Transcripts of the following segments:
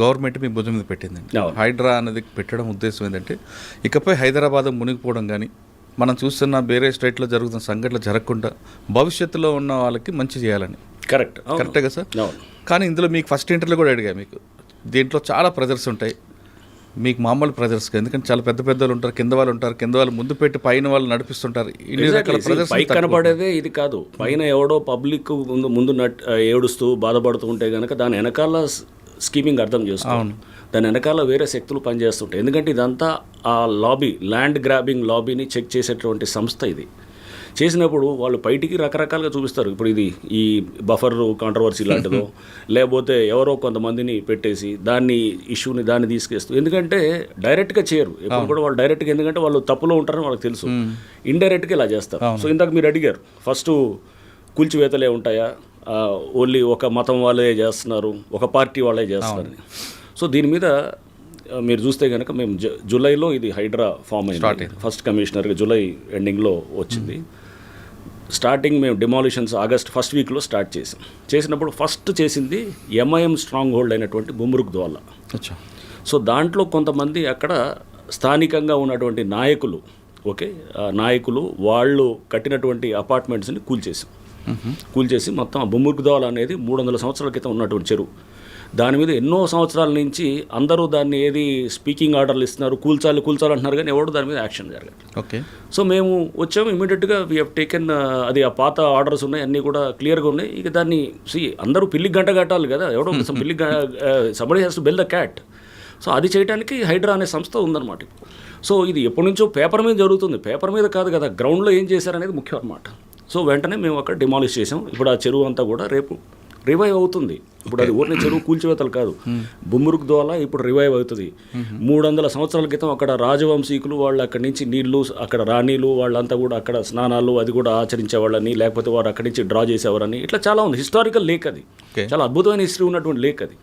Government మీ భుజం మీద పెట్టిందండి. హైడ్రా అనేది పెట్టడం ఉద్దేశం ఏంటంటే ఇకపై హైదరాబాద్ మునిగిపోవడం కానీ మనం చూస్తున్న వేరే స్టేట్లో జరుగుతున్న సంఘటనలు జరగకుండా భవిష్యత్తులో ఉన్న వాళ్ళకి మంచి చేయాలని. కరెక్టే కదా సార్? కానీ ఇందులో మీకు ఫస్ట్ ఇంటర్వ్యూలో కూడా అడిగా, మీకు దీంట్లో చాలా ప్రెజర్స్ ఉంటాయి, మీకు మామూలు ప్రెజర్స్, ఎందుకంటే చాలా పెద్ద పెద్దలు ఉంటారు, కింద వాళ్ళు ముందు పెట్టి పైన వాళ్ళు నడిపిస్తుంటారు. పైకి కనపడేదే ఇది కాదు, పైన ఎవడో పబ్లిక్ ముందు ఏడుస్తూ బాధపడుతూ ఉంటే కనుక దాని వెనకాల స్కీమింగ్ అర్థం చేసుకోవాలి. దాని వెనకాల వేరే శక్తులు పనిచేస్తుంటాయి. ఎందుకంటే ఇదంతా ఆ లాబీ, ల్యాండ్ గ్రాబింగ్ లాబీని చెక్ చేసేటువంటి సంస్థ ఇది. చేసినప్పుడు వాళ్ళు బయటికి రకరకాలుగా చూపిస్తారు. ఇప్పుడు ఇది ఈ బఫర్ కాంట్రవర్సీ లాంటిదో లేకపోతే ఎవరో కొంతమందిని పెట్టేసి ఇష్యూని తీసుకేస్తూ, ఎందుకంటే డైరెక్ట్గా చేయరు ఎప్పుడు కూడా వాళ్ళు డైరెక్ట్గా, ఎందుకంటే వాళ్ళు తప్పులో ఉంటారని వాళ్ళకి తెలుసు. ఇండైరెక్ట్గా ఇలా చేస్తారు. సో ఇందాక మీరు అడిగారు ఫస్ట్ కూల్చివేతలే ఉంటాయా, ఓన్లీ ఒక మతం వాళ్ళే చేస్తున్నారు, ఒక పార్టీ వాళ్ళే చేస్తున్నారని. సో దీని మీద మీరు చూస్తే కనుక మేము జూలైలో ఇది హైడ్రా ఫామ్ అయింది. ఫస్ట్ కమిషనర్గా జూలై ఎండింగ్లో వచ్చింది. స్టార్టింగ్ మేము డిమాలిషన్స్ ఆగస్ట్ ఫస్ట్ వీక్లో స్టార్ట్ చేసినప్పుడు ఫస్ట్ చేసింది ఎంఐఎం స్ట్రాంగ్ హోల్డ్ అయినటువంటి బుమ్రుక్ ద్వాలా. సో దాంట్లో కొంతమంది అక్కడ స్థానికంగా ఉన్నటువంటి నాయకులు, నాయకులు వాళ్ళు కట్టినటువంటి అపార్ట్మెంట్స్ని కూల్చేసి మొత్తం బుమ్రుక్ ద్వాలా అనేది 300 సంవత్సరాల క్రితం ఉన్నటువంటి చెరువు. దాని మీద ఎన్నో సంవత్సరాల నుంచి అందరూ దాన్ని స్పీకింగ్ ఆర్డర్లు ఇస్తున్నారు, కూల్చాలి అంటున్నారు, కానీ ఎవరు దాని మీద యాక్షన్ జరగదు. సో మేము వచ్చాము, ఇమీడియట్గా వీ హ్యావ్ టేకెన్ అది, ఆ పాత ఆర్డర్స్ ఉన్నాయి, అన్నీ కూడా క్లియర్గా ఉన్నాయి. ఇక దాన్ని అందరూ పిల్లికి గంట కట్టాలి కదా, ఎవడో పిల్లికి somebody has to build the cat. So అది చేయడానికి హైడ్రా అనే సంస్థ ఉందన్నమాట. సో ఇది ఎప్పటి నుంచో పేపర్ మీద జరుగుతుంది, పేపర్ మీద కాదు కదా, గ్రౌండ్లో ఏం చేశారనేది ముఖ్యం అన్నమాట. సో వెంటనే మేము అక్కడ డిమాలిష్ చేసాం. ఇప్పుడు ఆ చెరువు అంతా కూడా రేపు రివైవ్ అవుతుంది. ఇప్పుడు అది ఊరిని చెరువు కూల్చివేతలు కాదు, బుమ్రుక్ ద్వాలా ఇప్పుడు రివైవ్ అవుతుంది. 300 సంవత్సరాల క్రితం అక్కడ రాజవంశీకులు వాళ్ళు అక్కడి నుంచి నీళ్లు, అక్కడ రాణీలు వాళ్ళంతా కూడా అక్కడ స్నానాలు అది కూడా ఆచరించేవాళ్ళని, లేకపోతే వారు అక్కడి నుంచి డ్రా చేసేవారని, ఇట్లా చాలా ఉంది. హిస్టారికల్ లేక్ అది, చాలా అద్భుతమైన హిస్టరీ ఉన్నటువంటి లేక్ అది.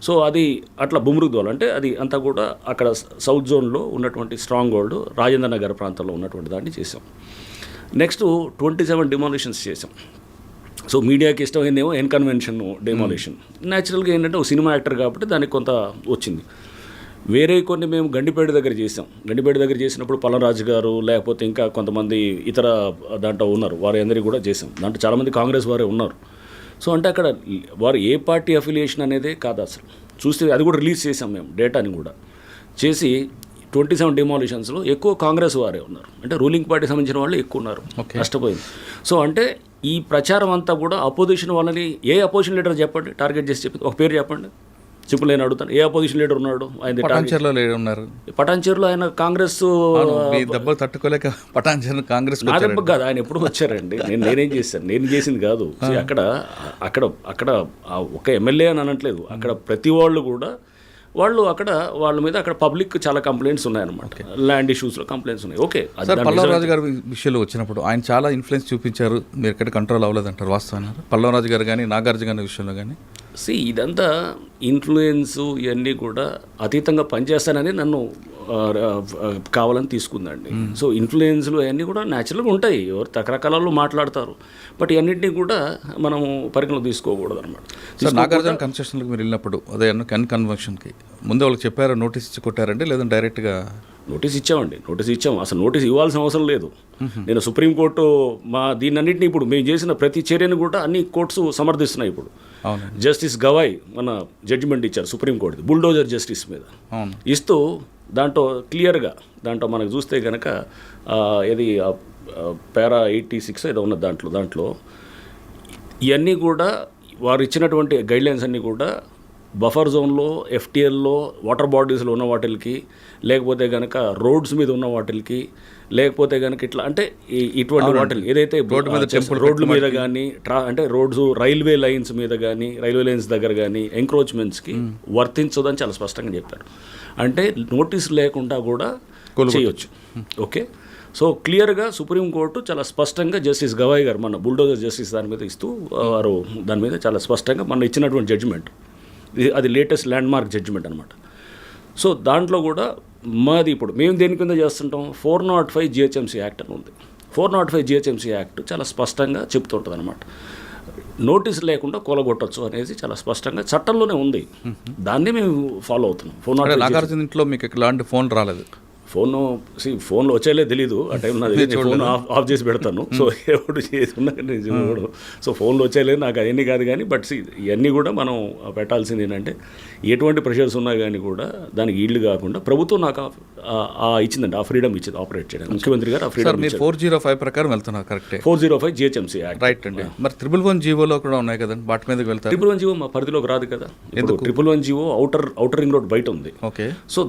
సో అది అట్లా బుమ్రుక్ ద్వాలా అంటే అది అంతా కూడా అక్కడ సౌత్ జోన్లో ఉన్నటువంటి స్ట్రాంగ్ హోల్డ్ రాజేంద్ర నగర్ ప్రాంతంలో ఉన్నటువంటి దాన్ని చేసాం. నెక్స్ట్ 27 డిమాలిషన్స్ చేసాం. సో మీడియాకి ఇష్టమైందేమో ఎన్కన్వెన్షన్ డెమాలిషన్. న్యాచురల్గా ఏంటంటే ఒక సినిమా యాక్టర్ కాబట్టి దానికి కొంత వచ్చింది. వేరే కొన్ని మేము గండిపేట దగ్గర చేసాం. గండిపేట దగ్గర చేసినప్పుడు పల్లరాజు గారు లేకపోతే ఇంకా కొంతమంది ఇతర దాంట్లో ఉన్నారు, వారి అందరికీ కూడా చేసాం. దాంట్లో చాలామంది కాంగ్రెస్ వారే ఉన్నారు. సో అంటే అక్కడ వారు ఏ పార్టీ అఫిలియేషన్ అనేదే కాదు అసలు. చూస్తే అది కూడా రిలీజ్ చేసాం మేము, డేటాని కూడా చేసి. 27 డిమాలిషన్స్లో ఎక్కువ కాంగ్రెస్ వారే ఉన్నారు, అంటే రూలింగ్ పార్టీ సంబంధించిన వాళ్ళు ఎక్కువ ఉన్నారు. నష్టపోయింది. సో అంటే ఈ ప్రచారం అంతా కూడా అపోజిషన్ వాళ్ళని, ఏ అపోజిషన్ లీడర్ చెప్పండి, టార్గెట్ చేసి చెప్పింది ఒక పేరు చెప్పండి, సింపుల్ నేను అడుగుతాను. ఏ అపోజిషన్ లీడర్ ఉన్నాడు? ఆయన పటాన్చేరులో ఆయన కాంగ్రెస్ దెబ్బలు తట్టుకోలేక పటాన్చేరు కాంగ్రెస్ నా దెబ్బ కాదు, ఆయన ఎప్పుడు వచ్చారండి. నేనేం చేశాను, నేను చేసింది కాదు. అక్కడ ఒక ఎమ్మెల్యే అని అనట్లేదు, అక్కడ ప్రతి వాళ్ళు కూడా అక్కడ వాళ్ళ మీద అక్కడ పబ్లిక్ చాలా కంప్లైంట్స్ ఉన్నాయన్నమాట, ల్యాండ్ ఇష్యూస్లో కంప్లైంట్స్ ఉన్నాయి. ఓకే, పల్లవరాజు గారి విషయంలో వచ్చినప్పుడు ఆయన చాలా ఇన్ఫ్లుయెన్స్ చూపించారు, మీరు ఎక్కడ కంట్రోల్ అవ్వలేదంటారు, వాస్తవం? పల్లవరాజు గారు కానీ నాగార్జున గారి విషయంలో కానీ ఇదంతా ఇన్ఫ్లుయెన్స్ ఇవన్నీ కూడా అతీతంగా పనిచేస్తానని నన్ను కావాలని తీసుకుందండి. సో ఇన్ఫ్లుయెన్స్లు అవన్నీ కూడా న్యాచురల్గా ఉంటాయి, ఎవరు రకరకాలలో మాట్లాడతారు, బట్ ఇవన్నింటినీ కూడా మనము పరిగణలో తీసుకోకూడదు అనమాట. సార్, నాగార్జున కన్స్ట్రక్షన్కి మీరు వెళ్ళినప్పుడు అదే కన్వెన్షన్కి ముందు వాళ్ళకి చెప్పారు, నోటీస్ ఇచ్చి కొట్టారండి, లేదంటే డైరెక్ట్గా? నోటీస్ ఇచ్చాం. అసలు నోటీస్ ఇవ్వాల్సిన అవసరం లేదు. నేను సుప్రీంకోర్టు దీన్నన్నింటినీ ఇప్పుడు మేము చేసిన ప్రతి చర్యను కూడా అన్ని కోర్ట్స్ సమర్థిస్తున్నాయి. ఇప్పుడు జస్టిస్ గవాయ్ మన జడ్జిమెంట్ ఇచ్చారు సుప్రీంకోర్టు బుల్డోజర్ జస్టిస్ మీద ఇస్తూ, దాంట్లో క్లియర్గా దాంట్లో మనకు చూస్తే కనుక ఇది పారా 86 ఏదో ఉన్నది, దాంట్లో ఇవన్నీ కూడా వారు ఇచ్చినటువంటి గైడ్లైన్స్ అన్నీ కూడా బఫర్ జోన్లో, ఎఫ్టీఎల్లో, వాటర్ బాడీస్లో ఉన్న వాటికి, లేకపోతే కనుక రోడ్స్ మీద ఉన్న వాటికి, లేకపోతే కనుక ఇట్లా అంటే ఇటువంటి వాటికి ఏదైతే రోడ్ల మీద కానీ అంటే రోడ్స్ రైల్వే లైన్స్ మీద కానీ, రైల్వే లైన్స్ దగ్గర కానీ ఎంక్రోచ్మెంట్స్కి వర్తించదని చాలా స్పష్టంగా చెప్పారు. అంటే నోటీస్ లేకుండా కూడా చేయొచ్చు. ఓకే, సో క్లియర్గా సుప్రీంకోర్టు చాలా స్పష్టంగా జస్టిస్ గవాయ్ గారు మన బుల్డోజర్ జస్టిస్ దాని మీద ఇస్తూ వారు దాని మీద చాలా స్పష్టంగా మన ఇచ్చినటువంటి జడ్జిమెంట్, అది లేటెస్ట్ ల్యాండ్ మార్క్ జడ్జిమెంట్ అనమాట. సో దాంట్లో కూడా మాది ఇప్పుడు మేము దేని కింద చేస్తుంటాం, 405 GHMC యాక్ట్ అని ఉంది. 405 GHMC యాక్ట్ చాలా స్పష్టంగా చెప్తుంటుంది అనమాట. నోటీస్ లేకుండా కూలగొట్టచ్చు అనేది చాలా స్పష్టంగా చట్టంలోనే ఉంది. దాన్నే మేము ఫాలో అవుతున్నాం. అంటే నాగార్జున ఇంట్లో మీకు ఇలాంటి ఫోన్ రాలేదు? ఫోన్లో వచ్చేలే తెలీదు ఆ టైం నాది, ఫోన్ ఆఫ్ చేసి పెడతాను. సో ఎవడు చేసి ఉన్నా చూడడం, సో ఫోన్లో వచ్చేలేదు నాకు అవన్నీ కాదు. కానీ బట్ ఇవన్నీ కూడా మనం పెట్టాల్సింది ఏంటంటే ఎటువంటి ప్రెషర్స్ ఉన్నా కానీ కూడా దానికి ఈల్డ్ కాకుండా ప్రభుత్వం నాకు ఇచ్చిందండి, ఆ ఫ్రీడమ్ ఇచ్చింది ఆపరేట్ చేయడానికి. ముఖ్యమంత్రి గారు ఆ ఫ్రీడమ్. 405 ప్రకారం వెళ్తున్నారు కరెక్టే? 405 GHMC యాక్ట్. రైట్ అండి. మరి 111 జీవోలో కూడా ఉన్నాయి కదండి, వాటి మీదకి వెళ్తారు? 111 జీవో మా పరిధిలోకి రాదు కదా. 111 జీవో అవుటర్ రింగ్ రోడ్ బయట ఉంది. ఓకే. సో